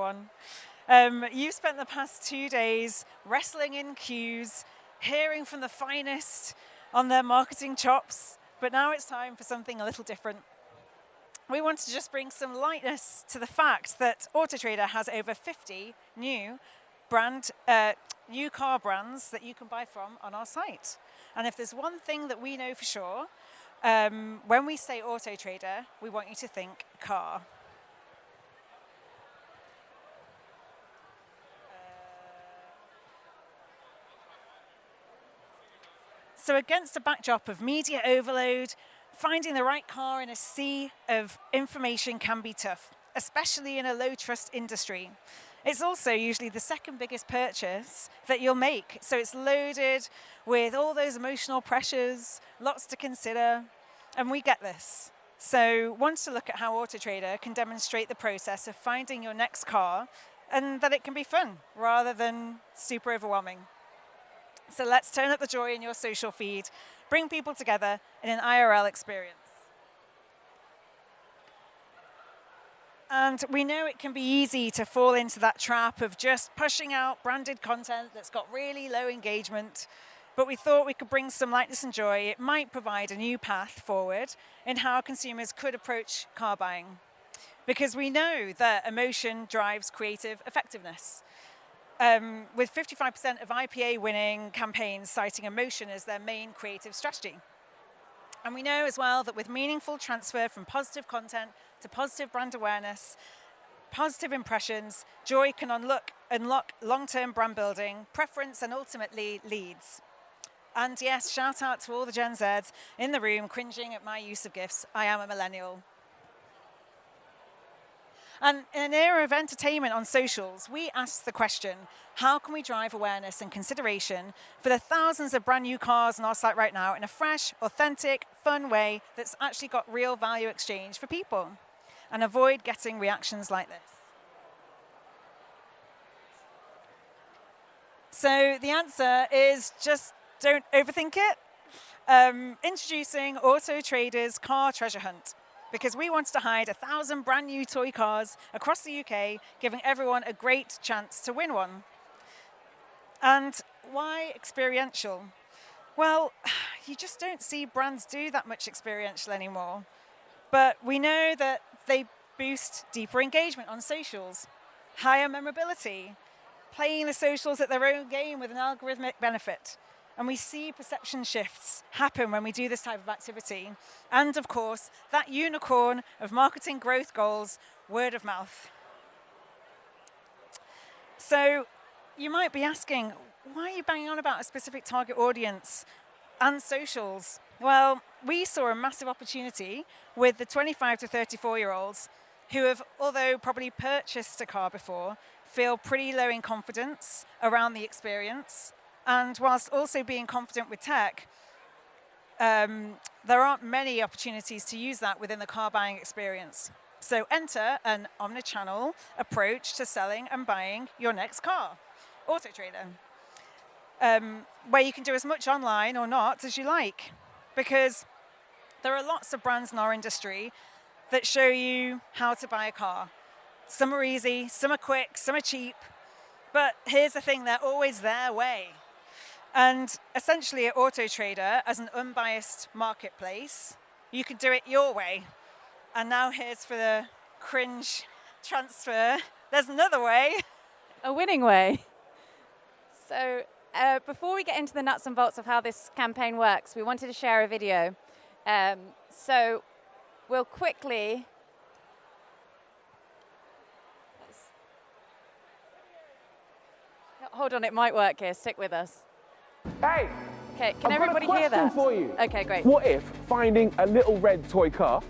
everyone. You've spent the past 2 days wrestling in queues, hearing from the finest on their marketing chops, but now it's time for something a little different. We want to just bring some lightness to the fact that AutoTrader has over 50 new car brands that you can buy from on our site. And if there's one thing that we know for sure, when we say AutoTrader, we want you to think car. So against a backdrop of media overload, finding the right car in a sea of information can be tough, especially in a low-trust industry. It's also usually the second biggest purchase that you'll make. So it's loaded with all those emotional pressures, lots to consider, and we get this. So want to look at how AutoTrader can demonstrate the process of finding your next car and that it can be fun rather than super overwhelming. So let's turn up the joy in your social feed, bring people together in an IRL experience. And we know it can be easy to fall into that trap of just pushing out branded content that's got really low engagement, but we thought we could bring some lightness and joy. It might provide a new path forward in how consumers could approach car buying. Because we know that emotion drives creative effectiveness. With 55% of IPA winning campaigns citing emotion as their main creative strategy. And we know as well that with meaningful transfer from positive content to positive brand awareness, positive impressions, joy can unlock long-term brand building, preference, and ultimately leads. And yes, shout out to all the Gen Zs in the room cringing at my use of GIFs. I am a millennial. And in an era of entertainment on socials, we asked the question, how can we drive awareness and consideration for the thousands of brand new cars on our site right now in a fresh, authentic, fun way that's actually got real value exchange for people and avoid getting reactions like this? So the answer is just don't overthink it. Introducing AutoTrader's Car Treasure Hunt, because we wanted to hide 1,000 brand new toy cars across the UK, giving everyone a great chance to win one. And why experiential? Well, you just don't see brands do that much experiential anymore. But we know that they boost deeper engagement on socials, higher memorability, playing the socials at their own game with an algorithmic benefit. And we see perception shifts happen when we do this type of activity. And of course, that unicorn of marketing growth goals, word of mouth. So you might be asking, why are you banging on about a specific target audience and socials? Well, we saw a massive opportunity with the 25 to 34-year-olds who have, although probably purchased a car before, feel pretty low in confidence around the experience. And whilst also being confident with tech, there aren't many opportunities to use that within the car buying experience. So enter an omnichannel approach to selling and buying your next car, AutoTrader, where you can do as much online or not as you like. Because there are lots of brands in our industry that show you how to buy a car. Some are easy, some are quick, some are cheap. But here's the thing, they're always their way. And essentially at AutoTrader, as an unbiased marketplace, you can do it your way. And now here's for the cringe transfer. There's another way. A winning way. So before we get into the nuts and bolts of how this campaign works, we wanted to share a video. So we'll quickly... Hold on, it might work here. Stick with us. Hey! Okay, can everybody hear that? I've got a question for you. Okay, great. What if finding a little red toy car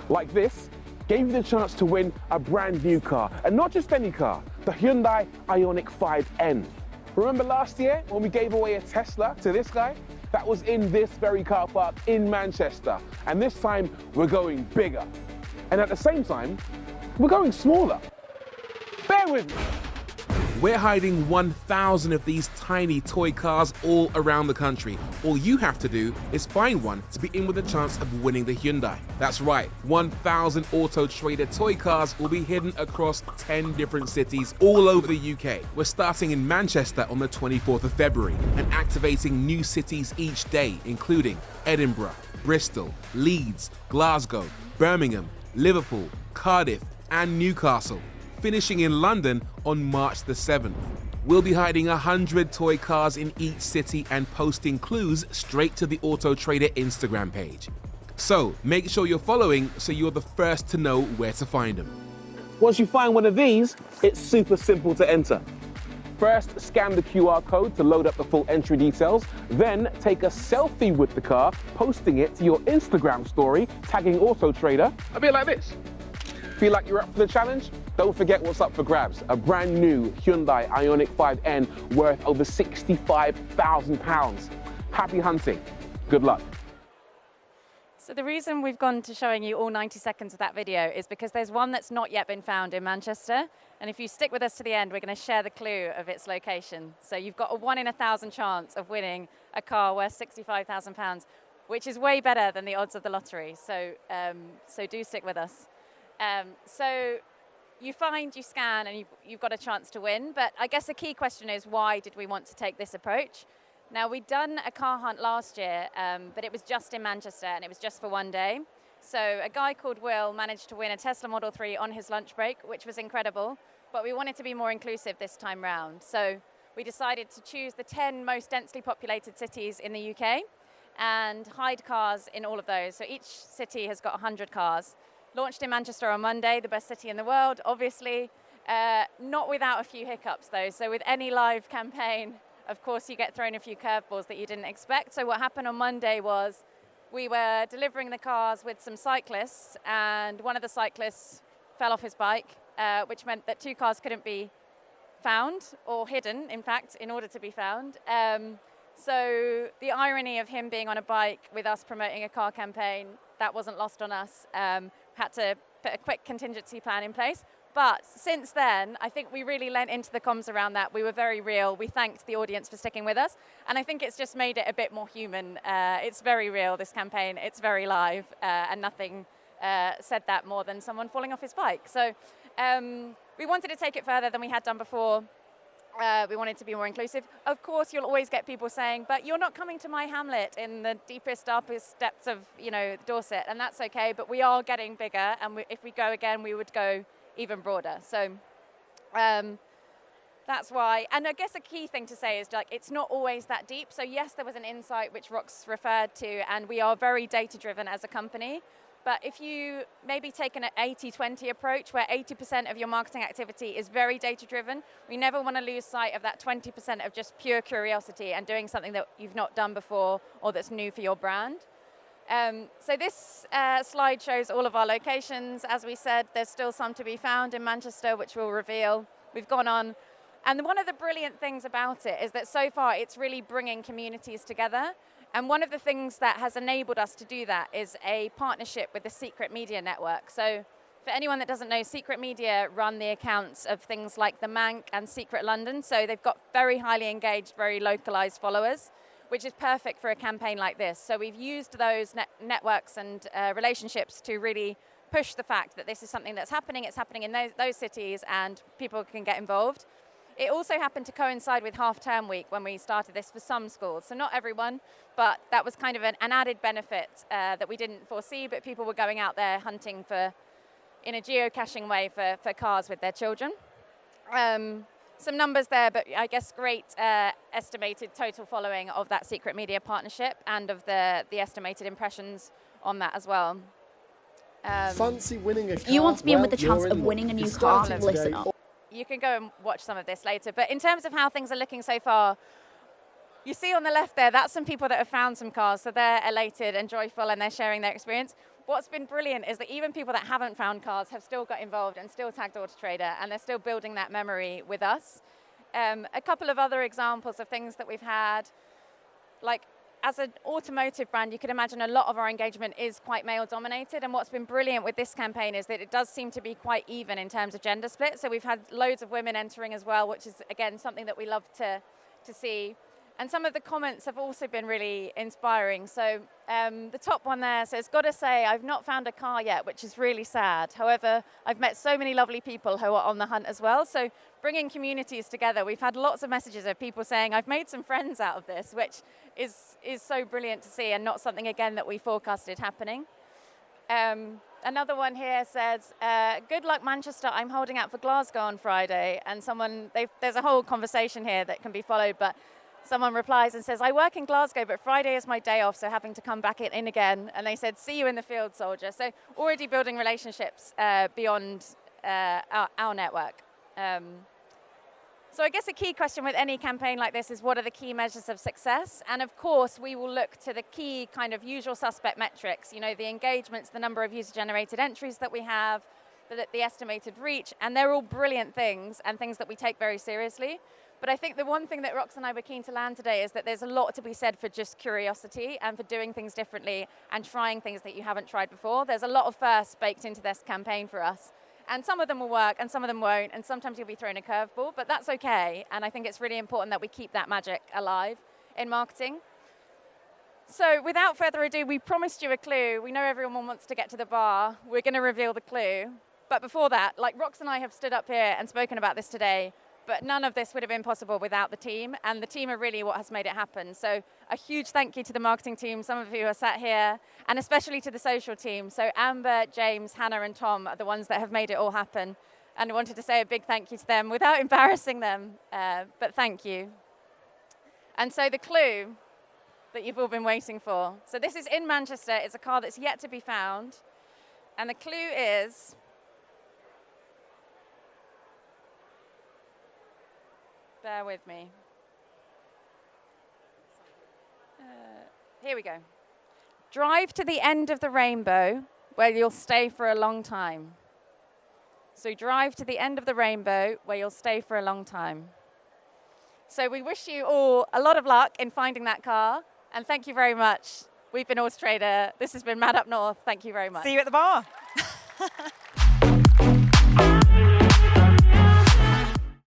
like this gave you the chance to win a brand new car? And not just any car, the Hyundai Ioniq 5N. Remember last year when we gave away a Tesla to this guy? That was in this very car park in Manchester. And this time, we're going bigger. And at the same time, we're going smaller. Bear with me. We're hiding 1,000 of these tiny toy cars all around the country. All you have to do is find one to be in with a chance of winning the Hyundai. That's right, 1,000 AutoTrader toy cars will be hidden across 10 different cities all over the UK. We're starting in Manchester on the 24th of February and activating new cities each day, including Edinburgh, Bristol, Leeds, Glasgow, Birmingham, Liverpool, Cardiff, and Newcastle, finishing in London on March the 7th. We'll be hiding 100 toy cars in each city and posting clues straight to the AutoTrader Instagram page. So make sure you're following so you're the first to know where to find them. Once you find one of these, it's super simple to enter. First, scan the QR code to load up the full entry details. Then, take a selfie with the car, posting it to your Instagram story, tagging AutoTrader, a bit like this. Feel like you're up for the challenge? Don't forget what's up for grabs. A brand new Hyundai Ioniq 5N worth over £65,000. Happy hunting. Good luck. So the reason we've gone to showing you all 90 seconds of that video is because there's one that's not yet been found in Manchester. And if you stick with us to the end, we're going to share the clue of its location. So you've got a 1 in 1,000 chance of winning a car worth £65,000, which is way better than the odds of the lottery. So, so do stick with us. So you find, you scan, and you've got a chance to win. But I guess the key question is, why did we want to take this approach? Now, we'd done a car hunt last year, but it was just in Manchester, and it was just for one day. So a guy called Will managed to win a Tesla Model 3 on his lunch break, which was incredible. But we wanted to be more inclusive this time round. So we decided to choose the 10 most densely populated cities in the UK and hide cars in all of those. So each city has got 100 cars. Launched in Manchester on Monday, the best city in the world, obviously. Not without a few hiccups, though. So with any live campaign, of course, you get thrown a few curveballs that you didn't expect. So what happened on Monday was we were delivering the cars with some cyclists, and one of the cyclists fell off his bike, which meant that 2 cars couldn't be found, or hidden, in fact, in order to be found. So the irony of him being on a bike with us promoting a car campaign, that wasn't lost on us. Had to put a quick contingency plan in place. But since then, I think we really lent into the comms around that. We were very real. We thanked the audience for sticking with us. And I think it's just made it a bit more human. It's very real, this campaign. It's very live. And nothing said that more than someone falling off his bike. So we wanted to take it further than we had done before. We wanted to be more inclusive. Of course, you'll always get people saying, but you're not coming to my hamlet in the deepest, darkest depths of, Dorset, and that's okay, but we are getting bigger, and if we go again, we would go even broader. So that's why. And I guess a key thing to say is, it's not always that deep. So yes, there was an insight which Rox referred to, and we are very data-driven as a company. But if you maybe take an 80-20 approach, where 80% of your marketing activity is very data-driven, we never want to lose sight of that 20% of just pure curiosity and doing something that you've not done before or that's new for your brand. So this slide shows all of our locations. As we said, there's still some to be found in Manchester, which we'll reveal. We've gone on. And one of the brilliant things about it is that so far it's really bringing communities together. And one of the things that has enabled us to do that is a partnership with the Secret Media Network. So for anyone that doesn't know, Secret Media run the accounts of things like The Mank and Secret London. So they've got very highly engaged, very localized followers, which is perfect for a campaign like this. So we've used those networks and relationships to really push the fact that this is something that's happening. It's happening in those cities, and people can get involved. It also happened to coincide with half-term week when we started this for some schools. So not everyone, but that was kind of an added benefit that we didn't foresee, but people were going out there hunting in a geocaching way for cars with their children. Some numbers there, but I guess great estimated total following of that Secret Media partnership and of the estimated impressions on that as well. Fancy winning a car? If you want to be in with the chance of winning a new car, listen up. You can go and watch some of this later. But in terms of how things are looking so far, you see on the left there, that's some people that have found some cars. So they're elated and joyful, and they're sharing their experience. What's been brilliant is that even people that haven't found cars have still got involved and still tagged Autotrader, and they're still building that memory with us. A couple of other examples of things that we've had, like as an automotive brand, you can imagine a lot of our engagement is quite male-dominated, and what's been brilliant with this campaign is that it does seem to be quite even in terms of gender split. So we've had loads of women entering as well, which is, again, something that we love to see. And some of the comments have also been really inspiring. So the top one there says, "Gotta say, I've not found a car yet, which is really sad. However, I've met so many lovely people who are on the hunt as well." So bringing communities together, we've had lots of messages of people saying, "I've made some friends out of this," which is so brilliant to see and not something, again, that we forecasted happening. Another one here says, "Good luck, Manchester. I'm holding out for Glasgow on Friday." And there's a whole conversation here that can be followed, but someone replies and says, "I work in Glasgow, but Friday is my day off, so having to come back in again." And they said, "See you in the field, soldier." So already building relationships beyond our network. So I guess a key question with any campaign like this is, what are the key measures of success? And of course, we will look to the key kind of usual suspect metrics, you know, the engagements, the number of user-generated entries that we have, the estimated reach, and they're all brilliant things and things that we take very seriously. But I think the one thing that Rox and I were keen to land today is that there's a lot to be said for just curiosity and for doing things differently and trying things that you haven't tried before. There's a lot of firsts baked into this campaign for us. And some of them will work and some of them won't, and sometimes you'll be thrown a curveball, but that's okay. And I think it's really important that we keep that magic alive in marketing. So without further ado, we promised you a clue. We know everyone wants to get to the bar. We're going to reveal the clue. But before that, like Rox and I have stood up here and spoken about this today, but none of this would have been possible without the team, and the team are really what has made it happen. So a huge thank you to the marketing team, some of you are sat here, and especially to the social team. So Amber, James, Hannah, and Tom are the ones that have made it all happen. And I wanted to say a big thank you to them without embarrassing them, but thank you. And so the clue that you've all been waiting for. So this is in Manchester. It's a car that's yet to be found. And the clue is, bear with me. Here we go. Drive to the end of the rainbow where you'll stay for a long time. So drive to the end of the rainbow where you'll stay for a long time. So we wish you all a lot of luck in finding that car, and thank you very much. We've been Autotrader. This has been Mad Up North. Thank you very much. See you at the bar.